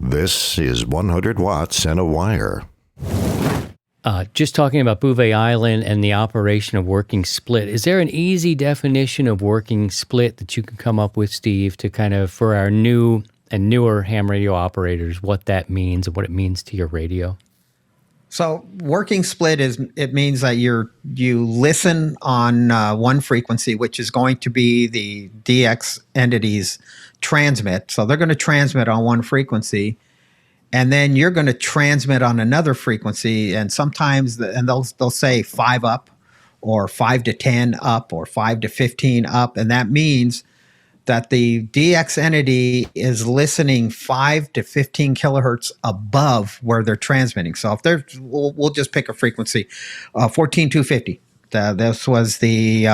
This is 100 watts and a wire. Just talking about Bouvet Island and the operation of working split, is there an easy definition of working split that you can come up with, Steve, to kind of, for our new and newer ham radio operators, what that means and what it means to your radio? So working split it means that you listen on one frequency, which is going to be the DX entities transmit. So they're going to transmit on one frequency, and then you're going to transmit on another frequency. And sometimes they'll say 5 up, or 5 to 10 up, or 5 to 15 up, and that means that the DX entity is listening 5 to 15 kilohertz above where they're transmitting. So if we'll just pick a frequency, 14250. This was the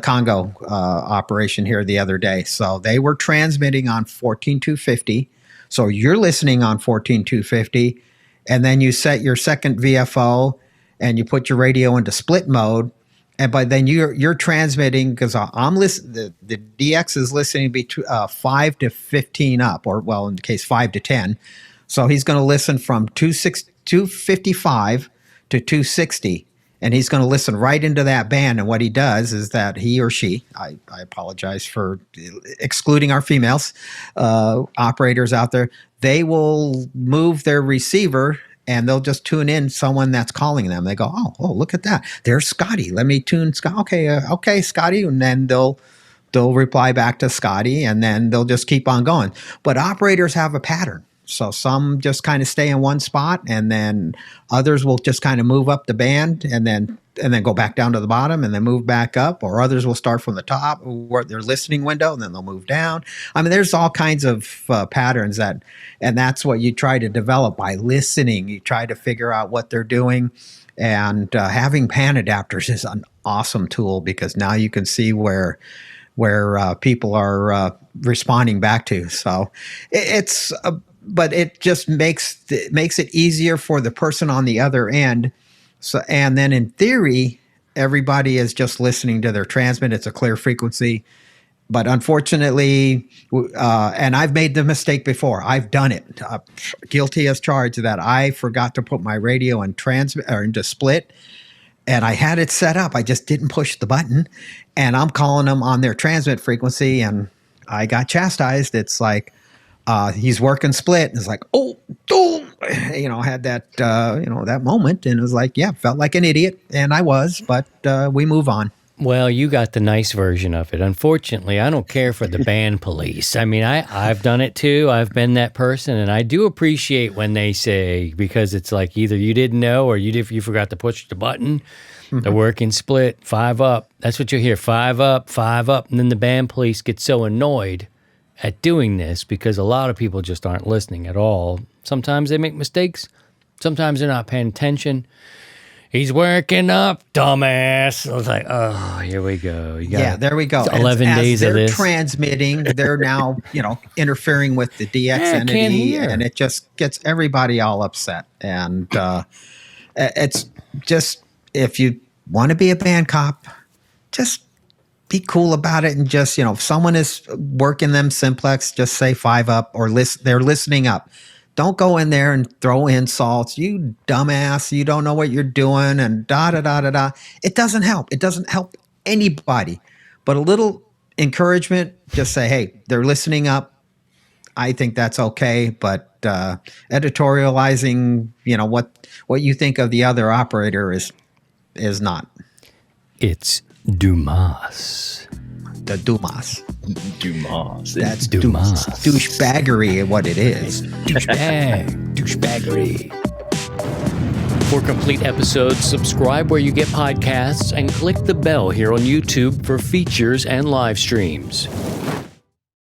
Congo operation here the other day. So they were transmitting on 14250. So you're listening on 14250, and then you set your second VFO and you put your radio into split mode. But then you're transmitting, because I'm listening. The DX is listening between 5 to 15 up, or well, in the case 5 to 10. So he's going to listen from 255 to 260, and he's going to listen right into that band. And what he does is that he or she, I apologize for excluding our females operators out there, they will move their receiver. And they'll just tune in someone that's calling them. They go, oh, look at that. There's Scotty. Let me tune Scotty. Okay, Scotty. And then they'll reply back to Scotty, and then they'll just keep on going. But operators have a pattern. So some just kind of stay in one spot, and then others will just kind of move up the band and then go back down to the bottom and then move back up, or others will start from the top or their listening window and then they'll move down. I mean, there's all kinds of patterns and that's what you try to develop by listening. You try to figure out what they're doing, and having pan adapters is an awesome tool, because now you can see where people are responding back to. So but it just makes it easier for the person on the other end. So, and then in theory, everybody is just listening to their transmit. It's a clear frequency. But unfortunately, and I've made the mistake before. I've done it. Guilty as charged that I forgot to put my radio in transmit or into split, and I had it set up. I just didn't push the button, and I'm calling them on their transmit frequency, and I got chastised. It's like, he's working split, and it's like, I had that, that moment, and it was like, yeah, felt like an idiot, and I was, but we move on. Well, you got the nice version of it. Unfortunately, I don't care for the band police. I mean, I've done it too. I've been that person, and I do appreciate when they say, because it's like either you didn't know or you forgot to push the button. The working split, 5 up. That's what you hear, 5 up, 5 up, and then the band police get so annoyed at doing this because a lot of people just aren't listening at all. Sometimes they make mistakes. Sometimes they're not paying attention. He's working up, dumbass. I was like, oh, here we go. There we go. 11 days of this. They're transmitting. They're now, interfering with the DX entity, and it just gets everybody all upset. And it's just, if you want to be a band cop, just be cool about it, and just, if someone is working them simplex, just say 5 up, or they're listening up. Don't go in there and throw insults. You dumbass, you don't know what you're doing, and da-da-da-da-da. It doesn't help. It doesn't help anybody. But a little encouragement, just say, hey, they're listening up. I think that's okay. But editorializing, what you think of the other operator is not. It's Dumas. The Dumas. Dumas. That's Dumas. Douchebaggery, what it is. Douchebaggery. For complete episodes, subscribe where you get podcasts and click the bell here on YouTube for features and live streams.